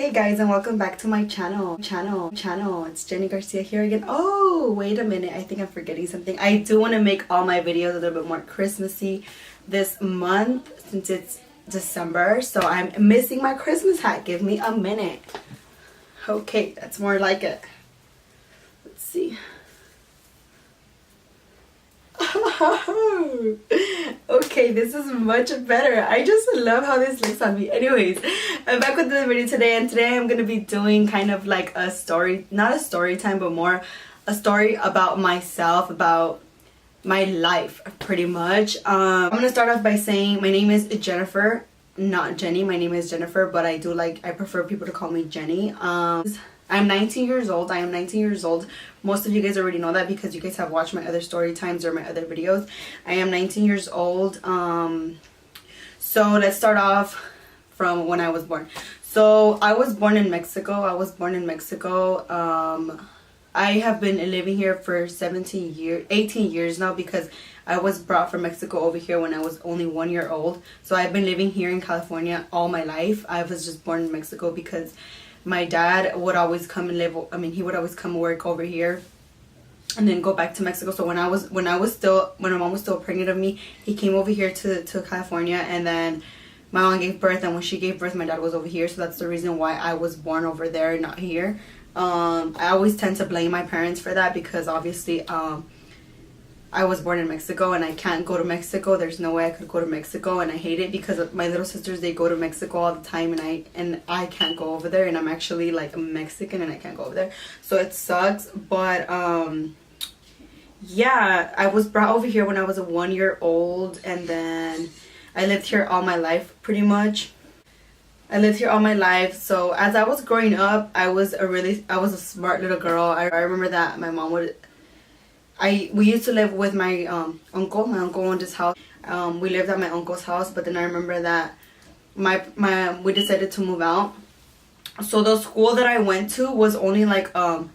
Hey guys, and welcome back to my channel. It's Jenny Garcia here again. Oh, wait a minute, I think I'm forgetting something. I do want to make all my videos a little bit more Christmassy this month since it's December, so I'm missing my Christmas hat. Give me a minute. Okay, that's more like it. Let's see. Okay, this is much better. I just love how this looks on me. Anyways, I'm back with the video today, and today I'm gonna be doing kind of like a story, not a story time, but more a story about myself, about my life, pretty much. I'm gonna start off by saying my name is Jennifer, not Jenny. My name is Jennifer, but I prefer people to call me Jenny. I'm 19 years old. I am 19 years old. Most of you guys already know that because you guys have watched my other story times or my other videos. I am 19 years old. So let's start off from when I was born. So I was born in Mexico. I have been living here for 18 years now, because I was brought from Mexico over here when I was only 1 year old. So I've been living here in California all my life. I was just born in Mexico because my dad would always come and live, he would always come work over here and then go back to Mexico. So when my mom was still pregnant of me, he came over here to California, and then my mom gave birth, and when she gave birth, my dad was over here. So that's the reason why I was born over there, not here. I always tend to blame my parents for that, because obviously I was born in Mexico and I can't go to Mexico. There's no way I could go to Mexico, and I hate it because my little sisters, they go to Mexico all the time, and I can't go over there, and I'm actually like a Mexican and I can't go over there. So it sucks. But yeah, I was brought over here when I was a 1 year old, and then I lived here all my life, pretty much. I lived here all my life. So as I was growing up, I was a smart little girl. I remember that my mom would, we used to live with my uncle. My uncle owned his house. We lived at my uncle's house, but then I remember that we decided to move out. So the school that I went to was only like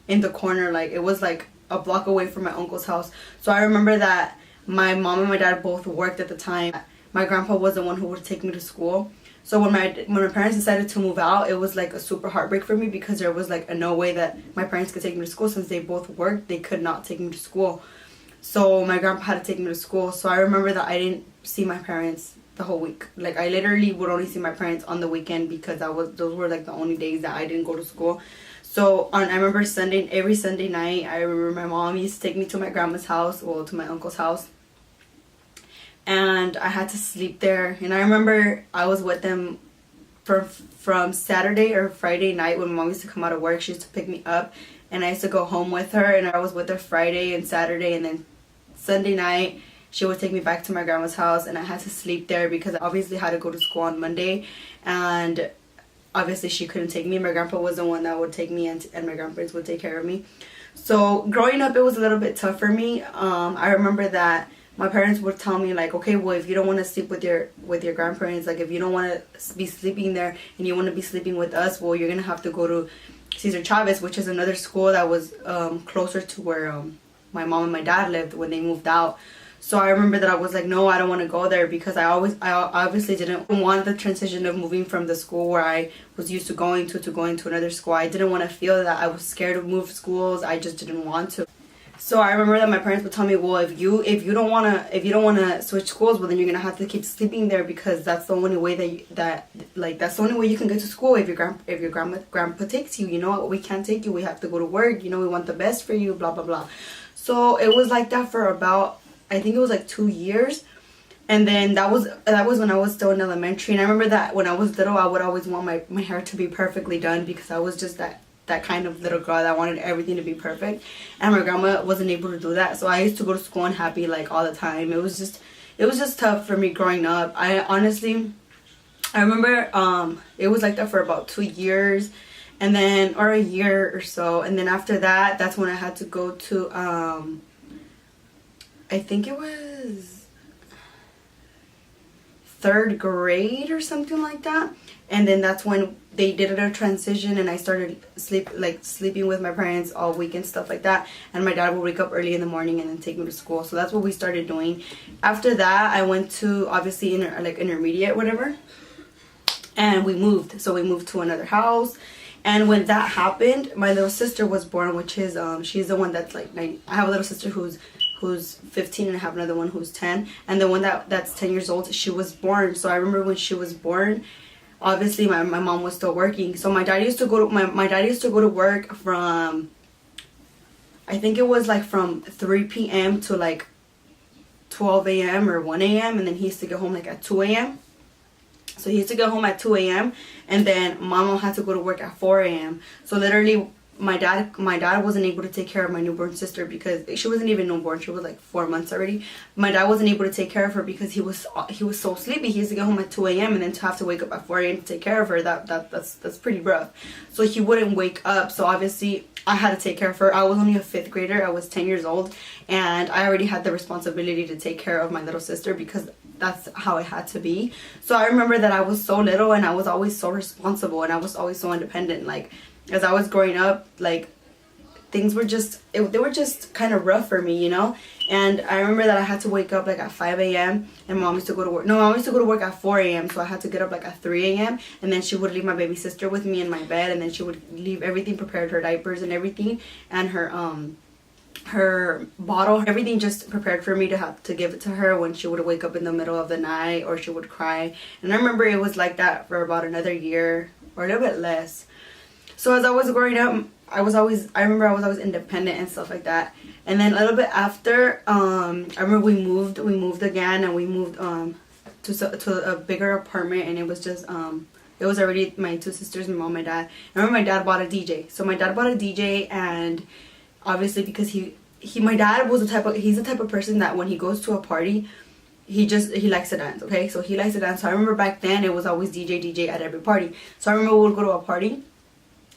in the corner, like it was like a block away from my uncle's house. So I remember that my mom and my dad both worked at the time. My grandpa was the one who would take me to school. So when my parents decided to move out, it was like a super heartbreak for me, because there was like no way that my parents could take me to school. Since they both worked, they could not take me to school. So my grandpa had to take me to school. So I remember that I didn't see my parents the whole week. Like I literally would only see my parents on the weekend, because those were like the only days that I didn't go to school. So I remember every Sunday night, I remember my mom used to take me to my grandma's house, to my uncle's house. And I had to sleep there. And I remember I was with them from Saturday or Friday night when my mom used to come out of work. She used to pick me up, and I used to go home with her, and I was with her Friday and Saturday, and then Sunday night she would take me back to my grandma's house, and I had to sleep there because I obviously had to go to school on Monday, and obviously she couldn't take me. My grandpa was the one that would take me, and my grandparents would take care of me. So growing up, it was a little bit tough for me. I remember that my parents would tell me like, okay, well, if you don't want to sleep with your grandparents, like if you don't want to be sleeping there and you want to be sleeping with us, well, you're gonna have to go to Cesar Chavez, which is another school that was closer to where my mom and my dad lived when they moved out. So I remember that I was like, no, I don't want to go there, because I obviously didn't want the transition of moving from the school where I was used to going to another school. I didn't want to feel that. I was scared to move schools. I just didn't want to. So I remember that my parents would tell me, well, if you don't wanna switch schools, well, then you're gonna have to keep sleeping there, because that's the only way that's the only way you can get to school if your grandpa takes you. You know, we can't take you. We have to go to work. You know, we want the best for you. Blah blah blah. So it was like that for about, I think it was like 2 years, and then that was when I was still in elementary. And I remember that when I was little, I would always want my hair to be perfectly done, because I was just that kind of little girl that wanted everything to be perfect, and my grandma wasn't able to do that. So I used to go to school unhappy like all the time. It was just tough for me growing up. I remember it was like that for about 2 years, and then, or a year or so, and then after that, that's when I had to go to I think it was 3rd grade or something like that. And then that's when they did a transition, and I started sleeping with my parents all week and stuff like that. And my dad would wake up early in the morning and then take me to school. So that's what we started doing. After that, I went to obviously intermediate, whatever. and we moved. So we moved to another house. And when that happened, my little sister was born, which is she's the one that's like 9. I have a little sister who's 15, and I have another one who's 10, and the one that's 10 years old, she was born. So I remember when she was born, obviously my mom was still working. So my dad used to go to my dad used to go to work from, I think it was like from 3 p.m. to like 12 a.m. or 1 a.m. and then he used to get home like at 2 a.m. So he used to get home at 2 a.m. and then mama had to go to work at 4 a.m. So literally my dad wasn't able to take care of my newborn sister because she wasn't even newborn. She was like 4 months already. My dad wasn't able to take care of her because he was so sleepy. He used to get home at 2 a.m. and then to have to wake up at 4 a.m. to take care of her. That's pretty rough. So he wouldn't wake up. So obviously I had to take care of her. I was only a 5th grader. I was 10 years old, and I already had the responsibility to take care of my little sister because that's how it had to be. So I remember that I was so little and I was always so responsible and I was always so independent. Like as I was growing up, like things were just they were just kind of rough for me, you know. And I remember that I had to wake up like at 5 a.m. and mom used to go to work. No, mom used to go to work at 4 a.m. So I had to get up like at 3 a.m. and then she would leave my baby sister with me in my bed, and then she would leave everything prepared, her diapers and everything, and her bottle, everything just prepared for me to have to give it to her when she would wake up in the middle of the night or she would cry. And I remember it was like that for about another year or a little bit less. So as I was growing up, I remember I was always independent and stuff like that. And then a little bit after, I remember we moved again, and we moved to a bigger apartment, and it was just it was already my 2 sisters, my mom, my dad. I remember my dad bought a DJ. So my dad bought a DJ, and obviously because my dad was he's the type of person that when he goes to a party, he likes to dance. Okay, so he likes to dance. So I remember back then it was always DJ at every party. So I remember we would go to a party,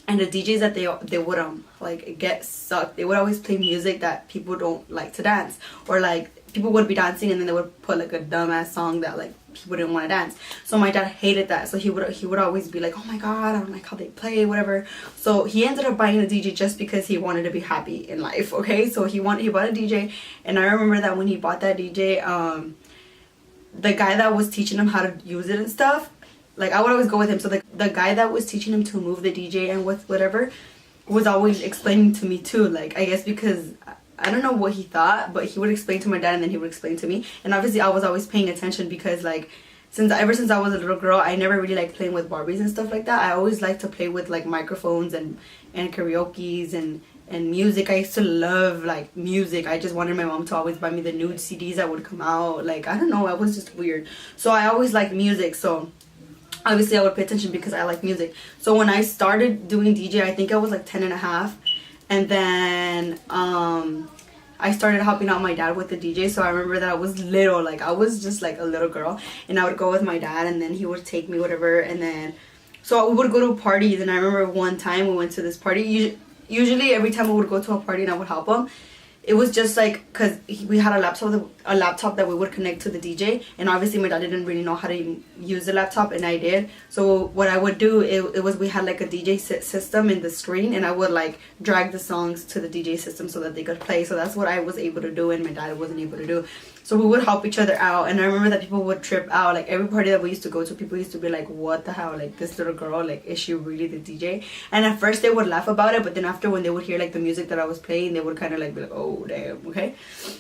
and the DJs that they would like get sucked. They would always play music that people don't like to dance, or like people would be dancing and then they would put like a dumbass song that like people didn't want to dance. So my dad hated that. So he would always be like, oh my god, I don't like how they play, whatever. So he ended up buying a DJ just because he wanted to be happy in life. Okay, so he bought a DJ, and I remember that when he bought that DJ, the guy that was teaching him how to use it and stuff, like I would always go with him. So the guy that was teaching him to move the DJ and whatever was always explaining to me too. Like I guess because I don't know what he thought, but he would explain to my dad and then he would explain to me. And obviously I was always paying attention because like ever since I was a little girl, I never really liked playing with Barbies and stuff like that. I always liked to play with like microphones and karaoke's and music. I used to love like music. I just wanted my mom to always buy me the nude CDs that would come out. Like I don't know, I was just weird. So I always liked music. So obviously I would pay attention because I like music. So when I started doing DJ, I think I was like 10 and a half. And then I started helping out my dad with the DJ. So I remember that I was little, like I was just like a little girl, and I would go with my dad and then he would take me whatever. And then so we would go to parties, and I remember one time we went to this party. Usually every time we would go to a party and I would help him, it was just like because we had a laptop that we would connect to the DJ, and obviously my dad didn't really know how to use the laptop, and I did. So what I would do, it was we had like a DJ system in the screen, and I would like drag the songs to the DJ system so that they could play. So that's what I was able to do and my dad wasn't able to do. So we would help each other out, and I remember that people would trip out. Like every party that we used to go to, people used to be like, what the hell, like this little girl, like is she really the DJ? And at first they would laugh about it, but then after when they would hear like the music that I was playing, they would kind of like be like, oh damn, okay.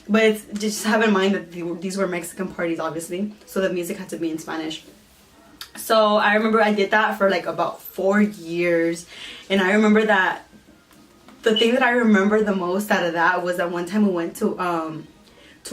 But it's just have in mind that these were Mexican parties, obviously, so the music had to be in Spanish. So I remember I did that for like about 4 years, and I remember that the thing that I remember the most out of that was that one time we went to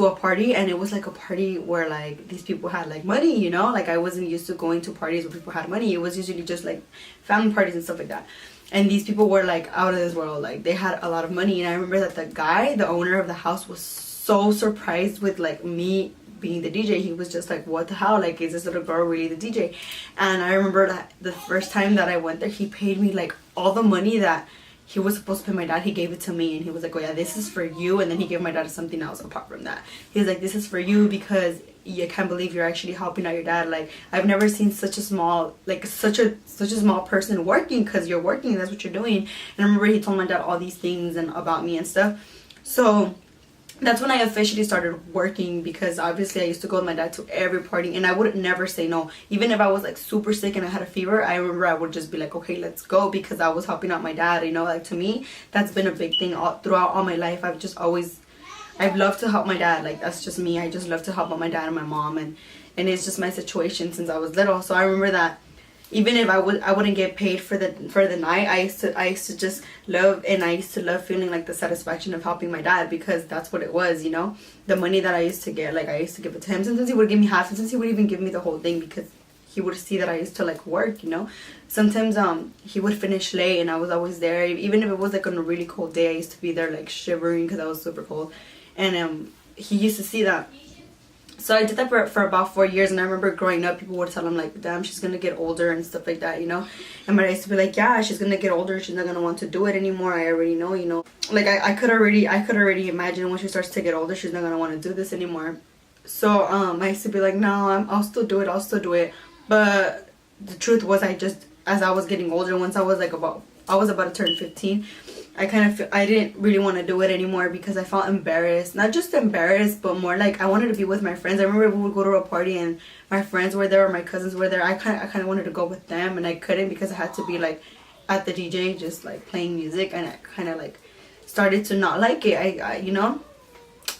a party, and it was like a party where like these people had like money, you know. Like I wasn't used to going to parties where people had money. It was usually just like family parties and stuff like that, and these people were like out of this world. Like they had a lot of money. And I remember that the owner of the house, was so surprised with like me being the DJ. He was just like, what the hell, like is this little girl really the DJ? And I remember that the first time that I went there, he paid me like all the money that he was supposed to pay my dad. He gave it to me, and he was like, oh yeah, this is for you. And then he gave my dad something else apart from that. He was like, this is for you because you can't believe you're actually helping out your dad. Like I've never seen such a small small person working, because you're working, that's what you're doing. And I remember he told my dad all these things and about me and stuff. So that's when I officially started working, because obviously I used to go with my dad to every party and I would never say no. Even if I was like super sick and I had a fever, I remember I would just be like, okay, let's go, because I was helping out my dad, you know. Like, to me, that's been a big thing throughout all my life. I've loved to help my dad. Like, that's just me. I just love to help out my dad and my mom, and it's just my situation since I was little. So I remember that even if I wouldn't get paid for the night, I used to just love, and I used to love feeling like the satisfaction of helping my dad, because that's what it was, you know. The money that I used to get, like, I used to give it to him. Sometimes he would give me half, sometimes he would even give me the whole thing, because he would see that I used to like work, you know. Sometimes he would finish late and I was always there, even if it was like on a really cold day. I used to be there like shivering because I was super cold, and he used to see that. So I did that for about 4 years, and I remember growing up, people would tell him like, damn, she's gonna get older and stuff like that, you know. And I used to be like, yeah, she's gonna get older, she's not gonna want to do it anymore, I already know, you know. Like, I could already imagine when she starts to get older, she's not gonna want to do this anymore. So I used to be like, no, I'll still do it. But the truth was, as I was getting older, once I was about to turn 15, I didn't really want to do it anymore, because I felt embarrassed. Not just embarrassed, but more like I wanted to be with my friends. I remember we would go to a party and my friends were there or my cousins were there. I kind of wanted to go with them, and I couldn't, because I had to be like at the DJ just like playing music, and I kind of like started to not like it. I you know,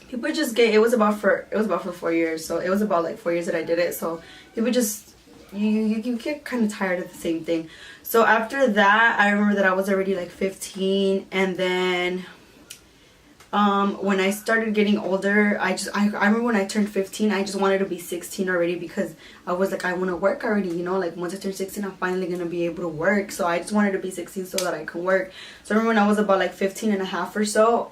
people just get, it was about for 4 years. So it was about like 4 years that I did it. So people just, you get kind of tired of the same thing. So after that, I remember that I was already like 15, and then when I started getting older, I remember when I turned 15, I just wanted to be 16 already, because I was like, I want to work already, you know. Like, once I turn 16, I'm finally gonna be able to work. So I just wanted to be 16 so that I could work. So I remember when I was about like 15 and a half or so,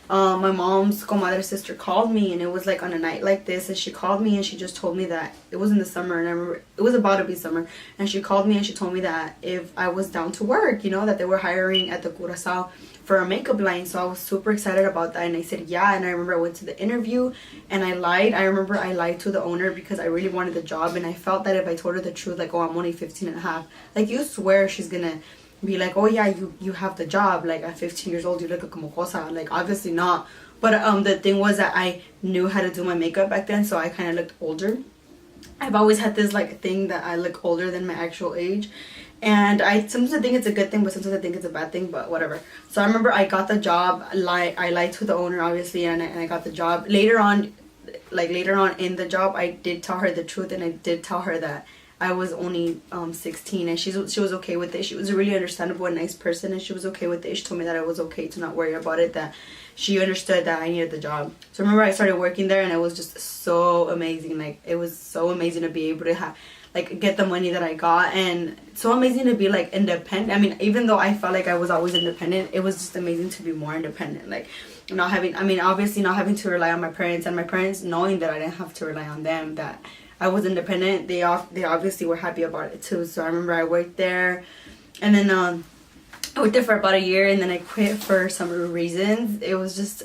my mom's comadre's sister called me, and it was like on a night like this, and she called me and she just told me that it was in the summer, and I remember it was about to be summer, and she called me and she told me that if I was down to work, you know, that they were hiring at the Curacao for a makeup line. So I was super excited about that, and I said yeah. And I remember I went to the interview and I lied. I remember I lied to the owner because I really wanted the job, and I felt that if I told her the truth, like, oh, I'm only 15 and a half, like, you swear she's gonna be like, oh yeah, you have the job, like, at 15 years old you look como cosa. Like, obviously not. But the thing was that I knew how to do my makeup back then, so I kind of looked older. I've always had this like thing that I look older than my actual age, and I sometimes I think it's a good thing, but sometimes I think it's a bad thing, but whatever. So I remember I got the job. I lied to the owner, obviously, and I got the job. Later on in the job, I did tell her the truth, and I did tell her that I was only 16, and she was okay with it. She was a really understandable and nice person, and she was okay with it. She told me that I was okay to not worry about it, that she understood that I needed the job. So I remember I started working there, and it was just so amazing. Like, it was so amazing to be able to have, like, get the money that I got, and so amazing to be like independent. I mean, even though I felt like I was always independent, it was just amazing to be more independent. Like, not having, I mean, obviously not having to rely on my parents, and my parents knowing that I didn't have to rely on them, that I was independent. They obviously were happy about it too. So I remember I worked there, and then I worked there for about a year, and then I quit for some reasons. It was just,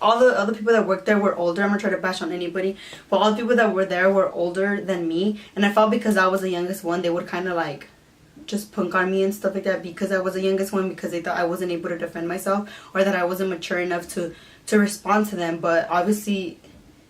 all the other people that worked there were older. I'm gonna try to bash on anybody, but all the people that were there were older than me, and I felt because I was the youngest one, they would kind of like just punk on me and stuff like that, because I was the youngest one, because they thought I wasn't able to defend myself, or that I wasn't mature enough to respond to them. But obviously,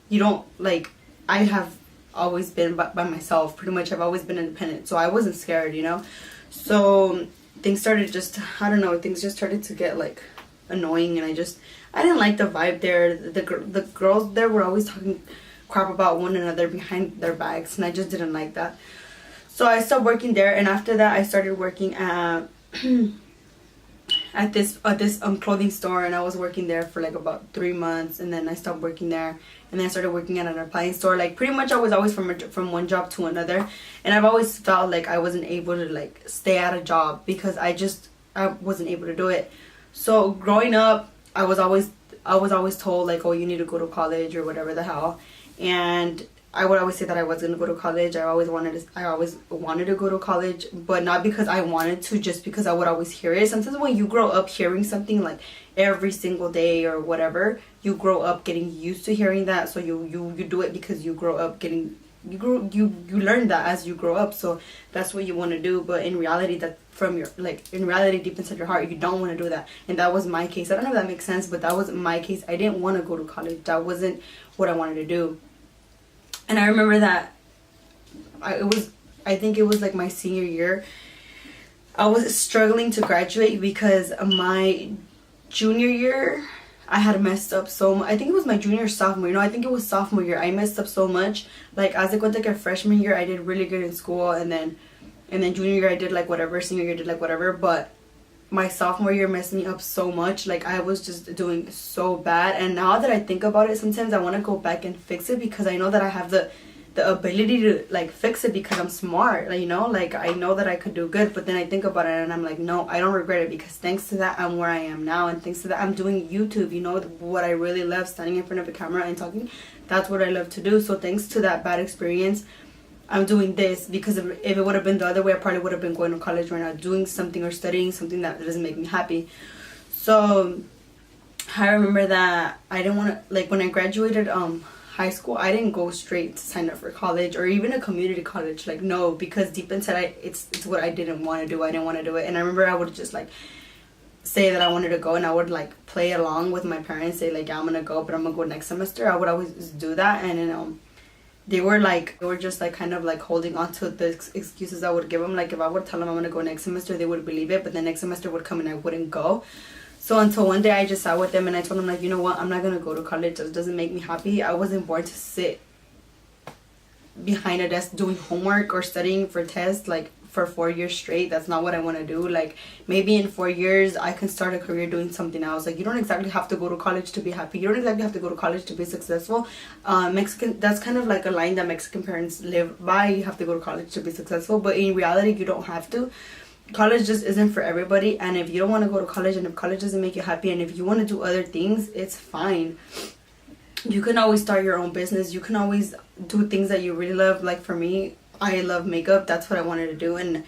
you don't, like, I have always been by myself, pretty much. I've always been independent, so I wasn't scared, you know. So things started things just started to get like annoying, and I didn't like the vibe there. The girls there were always talking crap about one another behind their backs, and I just didn't like that. So I stopped working there, and after that I started working at this clothing store, and I was working there for like about 3 months, and then I stopped working there, and then I started working at an appliance store. Like, pretty much I was always from one job to another, and I've always felt like I wasn't able to like stay at a job, because I wasn't able to do it. So growing up, I was always told like, oh, you need to go to college or whatever the hell, and I would always say that I was going to go to college. I always wanted to go to college, but not because I wanted to, just because I would always hear it. Sometimes when you grow up hearing something like every single day or whatever, you grow up getting used to hearing that, so you do it because you grow up getting you learn that as you grow up, so that's what you want to do. But in reality, that from your, like, in reality, deep inside your heart, you don't want to do that. And that was my case. I don't know if that makes sense, but that was my case. I didn't want to go to college. That wasn't what I wanted to do. And I remember that I think it was like my senior year, I was struggling to graduate because my junior year I had messed up so much. I think it was my junior or sophomore. I think it was sophomore year. I messed up so much. Like, as I went like a freshman year, I did really good in school, and then junior year I did like whatever. Senior year I did like whatever. But my sophomore year messed me up so much. Like, I was just doing so bad. And now that I think about it, sometimes I want to go back and fix it, because I know that I have the ability to like fix it, because I'm smart, like, like I know that I could do good. But then I think about it and I'm like, no, I don't regret it, because thanks to that I'm where I am now, and thanks to that I'm doing YouTube. What I really love, standing in front of a camera and talking, that's what I love to do. So thanks to that bad experience, I'm doing this, because if it would have been the other way, I probably would have been going to college right now, doing something or studying something that doesn't make me happy. So I remember that I didn't want to, like, when I graduated high school, I didn't go straight to sign up for college or even a community college. Like, no, because deep inside it's what I didn't want to do. I didn't want to do it. And I remember I would just like say that I wanted to go, and I would like play along with my parents, say like, yeah, I'm gonna go, but I'm gonna go next semester. I would always do that. And then they were just like kind of like holding on to the excuses I would give them. Like, if I would tell them I'm gonna go next semester, they would believe it, but the next semester would come and I wouldn't go. So until one day I just sat with them and I told them, like, you know what, I'm not going to go to college. It doesn't make me happy. I wasn't born to sit behind a desk doing homework or studying for tests, like, for 4 years straight. That's not what I want to do. Like, maybe in 4 years I can start a career doing something else. Like, you don't exactly have to go to college to be happy. You don't exactly have to go to college to be successful. That's kind of like a line that Mexican parents live by. You have to go to college to be successful. But in reality, you don't have to. College just isn't for everybody. And if you don't want to go to college, and if college doesn't make you happy, and if you want to do other things, it's fine. You can always start your own business. You can always do things that you really love. Like, for me, I love makeup. That's what I wanted to do, and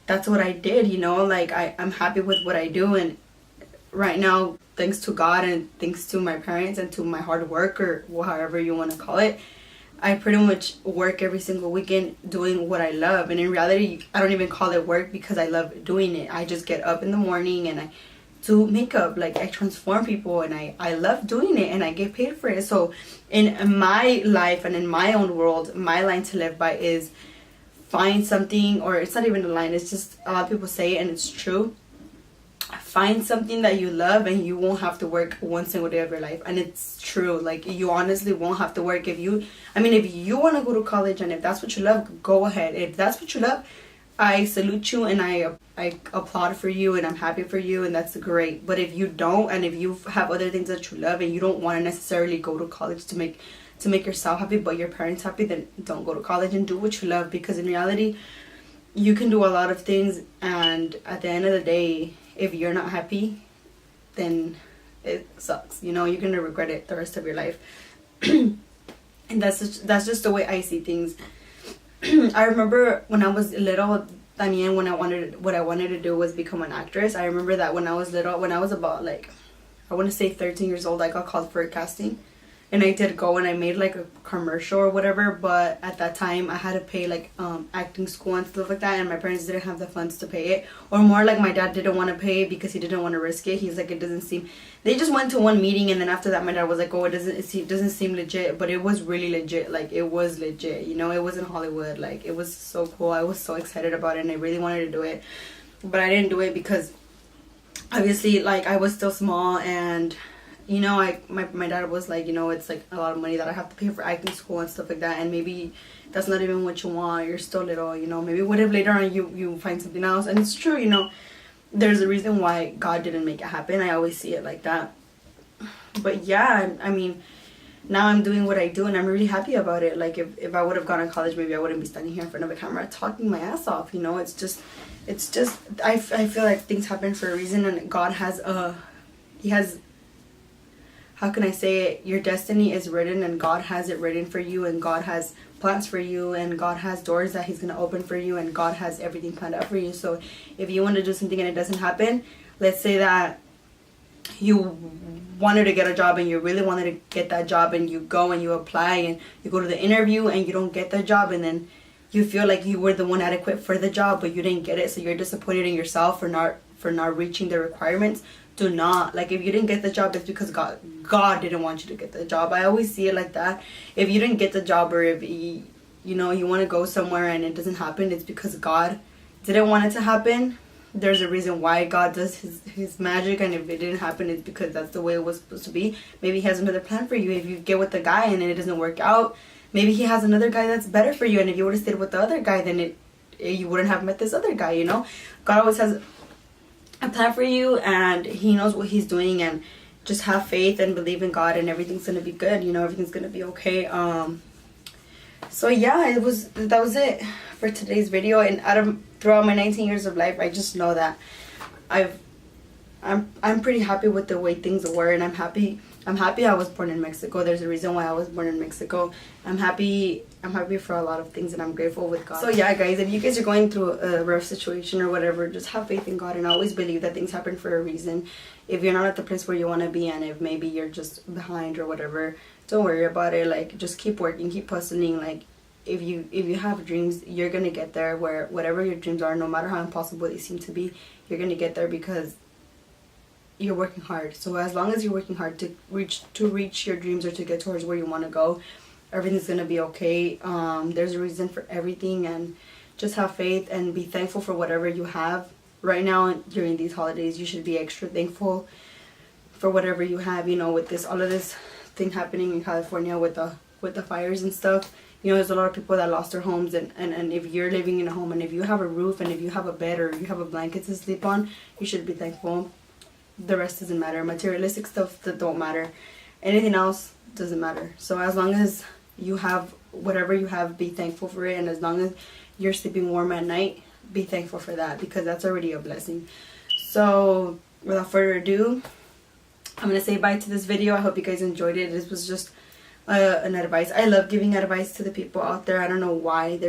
that's what I did. Like, I'm happy with what I do. And right now, thanks to God and thanks to my parents and to my hard work, or however you want to call it, I pretty much work every single weekend doing what I love. And in reality, I don't even call it work, because I love doing it. I just get up in the morning and I do makeup. Like, I transform people, and I love doing it, and I get paid for it. So in my life and in my own world, my line to live by is find something, or it's not even a line, it's just a lot of people say it and it's true. Find something that you love, and you won't have to work one single day of your life. And it's true. Like, you honestly won't have to work. If you want to go to college, and if that's what you love, go ahead. If that's what you love, I salute you, and I applaud for you, and I'm happy for you, and that's great. But if you don't, and if you have other things that you love, and you don't want to necessarily go to college to make yourself happy but your parents happy, then don't go to college and do what you love. Because in reality, you can do a lot of things, and at the end of the day, if you're not happy, then it sucks. You're gonna regret it the rest of your life. And that's just the way I see things. I remember when I was little, what I wanted to do was become an actress. I remember that when I was little, when I was about like, I want to say 13 years old, I got called for a casting. And I did go, and I made like a commercial or whatever, but at that time I had to pay like acting school and stuff like that, and my parents didn't have the funds to pay it. Or more like, my dad didn't want to pay it because he didn't want to risk it. He's like, it doesn't seem, they just went to one meeting, and then after that my dad was like, oh, it doesn't seem legit. But it was really legit. Like, it was legit, it was in Hollywood. Like, it was so cool. I was so excited about it, and I really wanted to do it, but I didn't do it because obviously, like, I was still small. And my dad was like, it's like a lot of money that I have to pay for acting school and stuff like that, and maybe that's not even what you want. You're still little, maybe what if later on you find something else. And it's true, there's a reason why God didn't make it happen. I always see it like that. But yeah, now I'm doing what I do, and I'm really happy about it. Like, if I would have gone to college, maybe I wouldn't be standing here in front of a camera talking my ass off. It's just I feel like things happen for a reason, and God has how can I say it? Your destiny is written, and God has it written for you, and God has plans for you, and God has doors that He's going to open for you, and God has everything planned out for you. So if you want to do something and it doesn't happen, let's say that you wanted to get a job and you really wanted to get that job, and you go and you apply and you go to the interview and you don't get the job, and then you feel like you were the one adequate for the job but you didn't get it, so you're disappointed in yourself for not reaching the requirements. Do not, like, if you didn't get the job, it's because God didn't want you to get the job. I always see it like that. If you didn't get the job, or if you want to go somewhere and it doesn't happen, it's because God didn't want it to happen. There's a reason why God does his magic, and if it didn't happen, it's because that's the way it was supposed to be. Maybe he has another plan for you. If you get with the guy and it doesn't work out, maybe he has another guy that's better for you, and if you would have stayed with the other guy, then you wouldn't have met this other guy, you know. God always has a plan for you, and he knows what he's doing, and just have faith and believe in God, and everything's gonna be good, you know. Everything's gonna be okay. So yeah, that was it for today's video. And throughout my 19 years of life, I just know that I'm pretty happy with the way things were, and I'm happy I was born in Mexico. There's a reason why I was born in Mexico. I'm happy for a lot of things, and I'm grateful with God. So yeah, guys, if you guys are going through a rough situation or whatever, just have faith in God and always believe that things happen for a reason. If you're not at the place where you want to be, and if maybe you're just behind or whatever, don't worry about it. Like, just keep working, keep hustling. Like, if you have dreams, you're gonna get there. Where whatever your dreams are, no matter how impossible they seem to be, you're gonna get there because you're working hard. So as long as you're working hard to reach your dreams, or to get towards where you want to go, everything's gonna be okay. There's a reason for everything, and just have faith and be thankful for whatever you have right now. During these holidays, you should be extra thankful for whatever you have, you know, with all of this thing happening in California with the fires and stuff. You know, there's a lot of people that lost their homes, and if you're living in a home, and if you have a roof, and if you have a bed, or you have a blanket to sleep on, you should be thankful. The rest doesn't matter. Materialistic stuff that don't matter. Anything else doesn't matter. So as long as you have whatever you have, be thankful for it. And as long as you're sleeping warm at night, be thankful for that, because that's already a blessing. So without further ado, I'm gonna say bye to this video. I hope you guys enjoyed it. This was just an advice. I love giving advice to the people out there. I don't know why.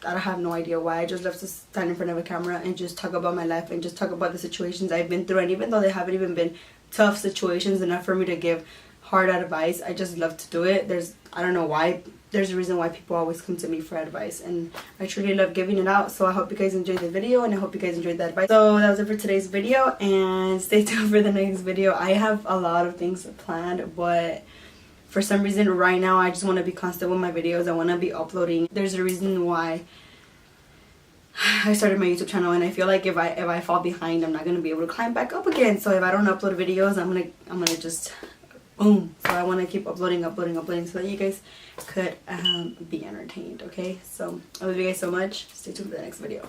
I have no idea why. I just love to stand in front of a camera and just talk about my life, and just talk about the situations I've been through. And even though they haven't even been tough situations enough for me to give hard advice, I just love to do it. I don't know why. There's a reason why people always come to me for advice, and I truly love giving it out. So I hope you guys enjoyed the video, and I hope you guys enjoyed the advice. So that was it for today's video, and stay tuned for the next video. I have a lot of things planned, but for some reason right now I just want to be constant with my videos. I want to be uploading. There's a reason why I started my YouTube channel, and I feel like if I fall behind, I'm not going to be able to climb back up again. So if I don't upload videos, I'm gonna just boom. So I want to keep uploading so that you guys could be entertained. Okay, so I love you guys so much. Stay tuned for the next video.